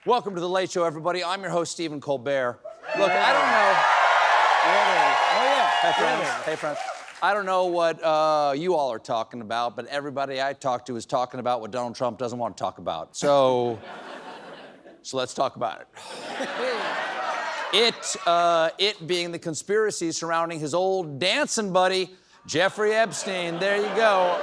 Welcome to The Late Show, everybody. I'm your host, Stephen Colbert. Look, I don't know. Hey, friends. Hey, friends. I don't know what you all are talking about, but everybody I talk to is talking about what Donald Trump doesn't want to talk about. So let's talk about it. It being the conspiracy surrounding his old dancing buddy, Jeffrey Epstein. There you go.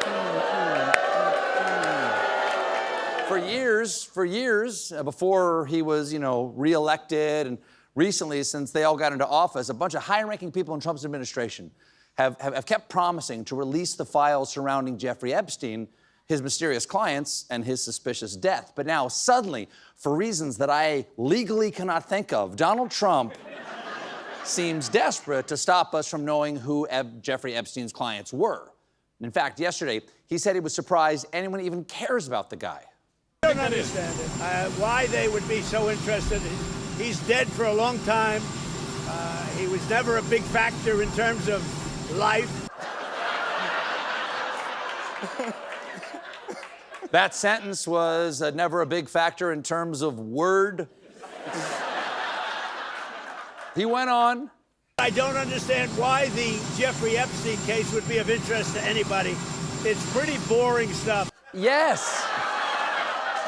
For years, before he was, reelected, and recently, since they all got into office, a bunch of high-ranking people in Trump's administration have kept promising to release the files surrounding Jeffrey Epstein, his mysterious clients, and his suspicious death. But now, suddenly, for reasons that I legally cannot think of, Donald Trump seems desperate to stop us from knowing who Jeffrey Epstein's clients were. In fact, yesterday, he said he was surprised anyone even cares about the guy. I don't understand it. Why they would be so interested. He's dead for a long time. He was never a big factor in terms of life. That sentence was never a big factor in terms of word. He went on. I don't understand why the Jeffrey Epstein case would be of interest to anybody. It's pretty boring stuff. Yes.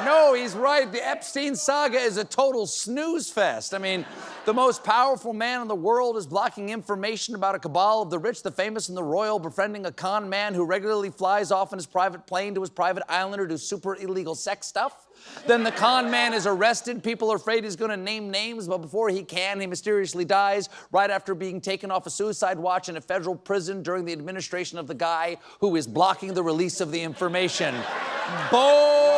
No, he's right. The Epstein saga is a total snooze fest. I mean, the most powerful man in the world is blocking information about a cabal of the rich, the famous, and the royal, befriending a con man who regularly flies off in his private plane to his private island or do super illegal sex stuff. Then the con man is arrested. People are afraid he's going to name names, but before he can, he mysteriously dies right after being taken off a suicide watch in a federal prison during the administration of the guy who is blocking the release of the information. Boring.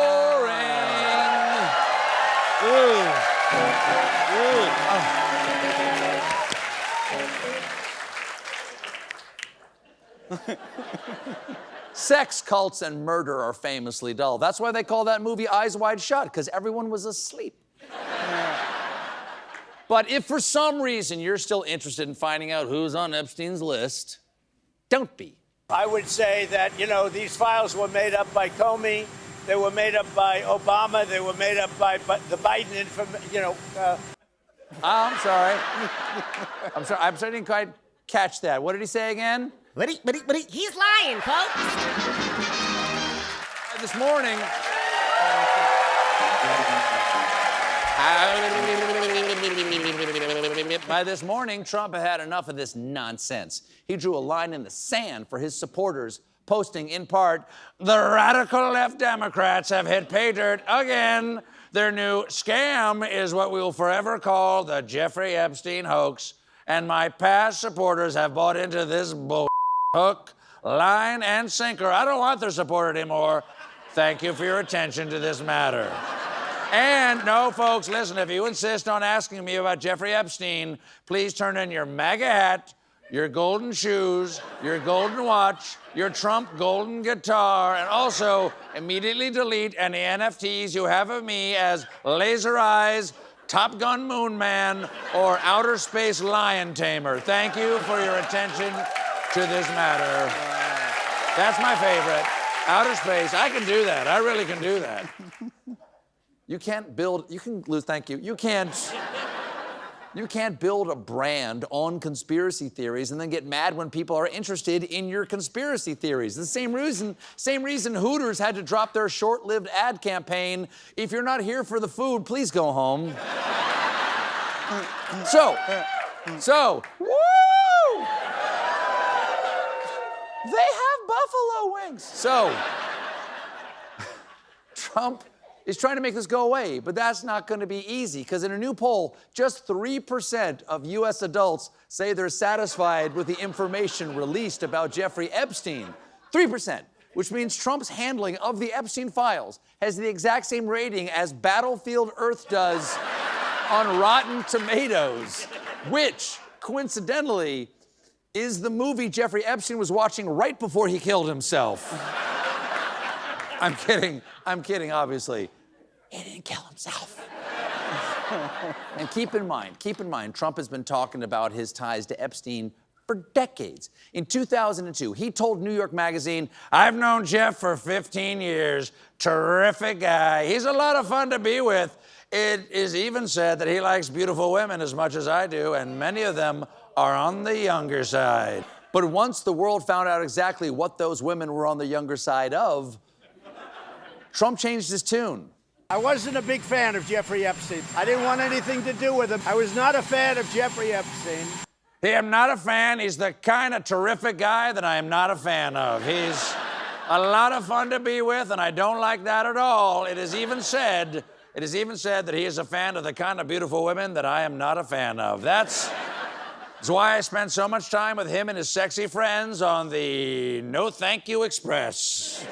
Sex, cults, and murder are famously dull. That's why they call that movie Eyes Wide Shut, because everyone was asleep. But if for some reason you're still interested in finding out who's on Epstein's list, don't be. I would say that, these files were made up by Comey. They were made up by Obama. They were made up by the Biden I'm sorry. I'm sorry. I didn't quite catch that. What did he say again? But he's lying, folks. This morning. By this morning, Trump had enough of this nonsense. He drew a line in the sand for his supporters, posting in part, "The radical left Democrats have hit pay dirt again. Their new scam is what we will forever call the Jeffrey Epstein hoax. And my past supporters have bought into this bull hook, line, and sinker. I don't want their support anymore. Thank you for your attention to this matter." And no, folks, listen, if you insist on asking me about Jeffrey Epstein, please turn in your MAGA hat, your golden shoes, your golden watch, your Trump golden guitar, and also immediately delete any NFTs you have of me as Laser Eyes, Top Gun Moon Man, or Outer Space Lion Tamer. Thank you for your attention to this matter. That's my favorite. Outer space. I can do that. I really can do that. You can't build a brand on conspiracy theories and then get mad when people are interested in your conspiracy theories. The same reason Hooters had to drop their short-lived ad campaign, "If you're not here for the food, please go home." So, woo! They have buffalo wings. So, Trump is trying to make this go away, but that's not going to be easy, because in a new poll, just 3% of U.S. adults say they're satisfied with the information released about Jeffrey Epstein. 3%, which means Trump's handling of the Epstein files has the exact same rating as Battlefield Earth does on Rotten Tomatoes, which, coincidentally, is the movie Jeffrey Epstein was watching right before he killed himself. I'm kidding, obviously. He didn't kill himself. And keep in mind, Trump has been talking about his ties to Epstein for decades. In 2002, he told New York Magazine, "I've known Jeff for 15 years. Terrific guy. He's a lot of fun to be with. It is even said that he likes beautiful women as much as I do, and many of them are on the younger side. But once the world found out exactly what those women were on the younger side of, Trump changed his tune. I wasn't a big fan of Jeffrey Epstein. I didn't want anything to do with him. I was not a fan of Jeffrey Epstein. I am not a fan. He's the kind of terrific guy that I am not a fan of. He's a lot of fun to be with, and I don't like that at all. It is even said that he is a fan of the kind of beautiful women that I am not a fan of. That's why I spend so much time with him and his sexy friends on the No Thank You Express.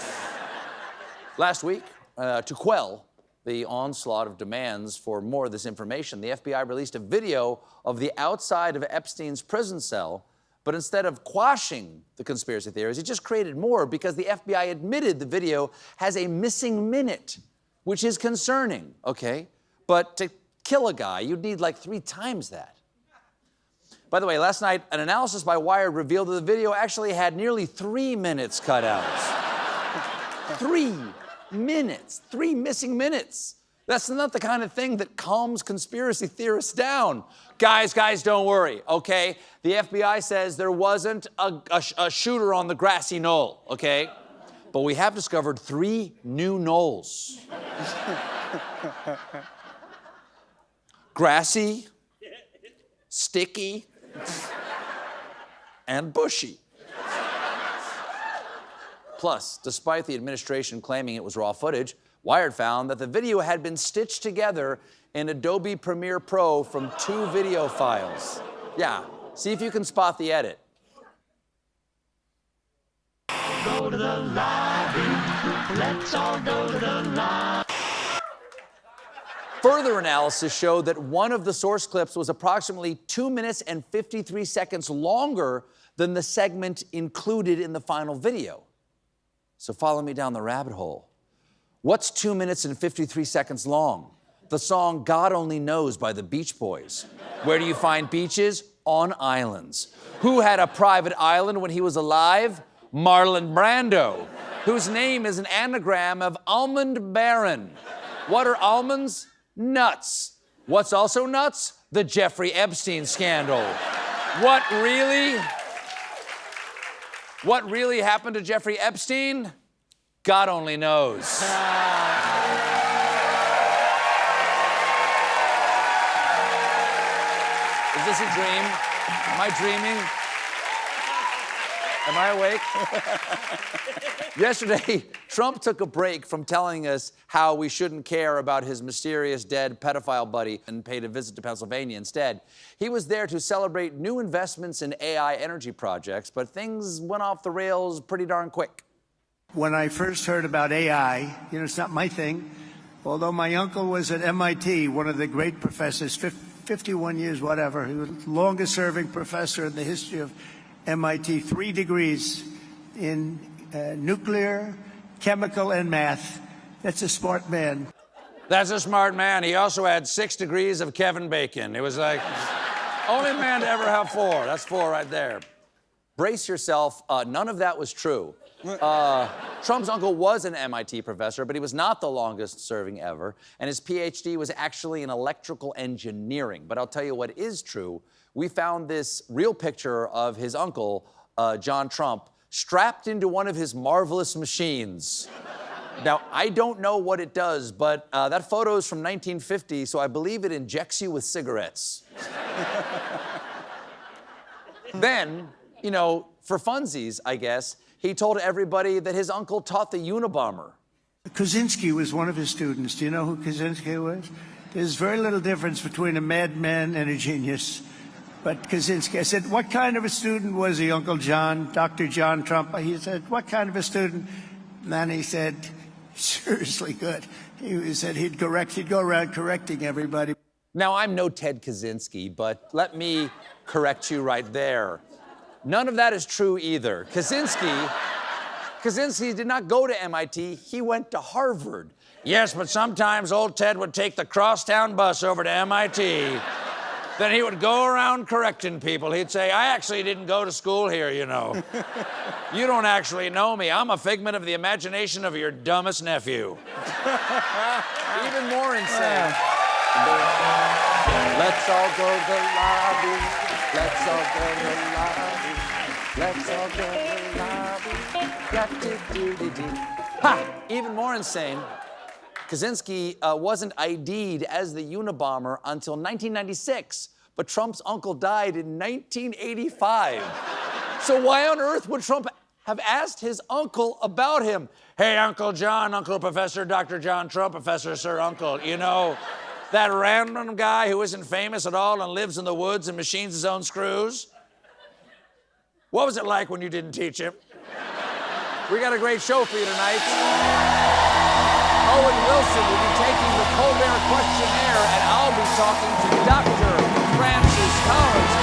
Last week, to quell the onslaught of demands for more of this information, the FBI released a video of the outside of Epstein's prison cell, but instead of quashing the conspiracy theories, it just created more because the FBI admitted the video has a missing minute, which is concerning, okay? But to kill a guy, you'd need like 3 times that. By the way, last night, an analysis by Wired revealed that the video actually had nearly 3 minutes cut out. 3 minutes, 3 missing minutes. That's not the kind of thing that calms conspiracy theorists down. Guys, don't worry, okay? The FBI says there wasn't a shooter on the grassy knoll, okay? But we have discovered 3 new knolls. Grassy, sticky, and bushy. Plus, despite the administration claiming it was raw footage, Wired found that the video had been stitched together in Adobe Premiere Pro from 2 video files. Yeah, see if you can spot the edit. Go to the lobby. Let's all go to the lobby. Further analysis showed that one of the source clips was approximately 2 minutes and 53 seconds longer than the segment included in the final video. So follow me down the rabbit hole. What's 2 minutes and 53 seconds long? The song God Only Knows by the Beach Boys. Where do you find beaches? On islands. Who had a private island when he was alive? Marlon Brando, whose name is an anagram of almond baron. What are almonds? Nuts. What's also nuts? The Jeffrey Epstein scandal. What really happened to Jeffrey Epstein? God only knows. Is this a dream? Am I dreaming? Am I awake? Yesterday, Trump took a break from telling us how we shouldn't care about his mysterious dead pedophile buddy and paid a visit to Pennsylvania instead. He was there to celebrate new investments in AI energy projects, but things went off the rails pretty darn quick. When I first heard about AI, it's not my thing, although my uncle was at MIT, one of the great professors, 51 years, whatever. He was the longest serving professor in the history of MIT, 3 degrees in nuclear, chemical, and math. That's a smart man. That's a smart man. He also had 6 degrees of Kevin Bacon. It was like, only man to ever have 4. That's 4 right there. Brace yourself. None of that was true. Trump's uncle was an MIT professor, but he was not the longest serving ever, and his PhD was actually in electrical engineering. But I'll tell you what is true. We found this real picture of his uncle, John Trump, strapped into one of his marvelous machines. Now, I don't know what it does, but that photo is from 1950, so I believe it injects you with cigarettes. Then, for funsies, I guess, he told everybody that his uncle taught the Unabomber. Kaczynski was one of his students. Do you know who Kaczynski was? There's very little difference between a madman and a genius. But Kaczynski, I said, what kind of a student was he, Uncle John, Dr. John Trump? He said, what kind of a student? And then he said, seriously good. He said he'd go around correcting everybody. Now, I'm no Ted Kaczynski, but let me correct you right there. None of that is true either. Kaczynski did not go to MIT, he went to Harvard. Yes, but sometimes old Ted would take the crosstown bus over to MIT. Then he would go around correcting people. He'd say, I actually didn't go to school here, You don't actually know me. I'm a figment of the imagination of your dumbest nephew. Even more insane. Let's all go to the lobby. Let's all go to the lobby. Let's all go to the lobby. La-dee-dee-dee-dee. Ha! Even more insane. Kaczynski wasn't ID'd as the Unabomber until 1996, but Trump's uncle died in 1985. So why on earth would Trump have asked his uncle about him? Hey, Uncle John, Uncle Professor Dr. John Trump, Professor Sir Uncle, you know, that random guy who isn't famous at all and lives in the woods and machines his own screws? What was it like when you didn't teach him? We got a great show for you tonight. Owen Wilson will be taking the Colbert questionnaire, and I'll be talking to Dr. Francis Collins.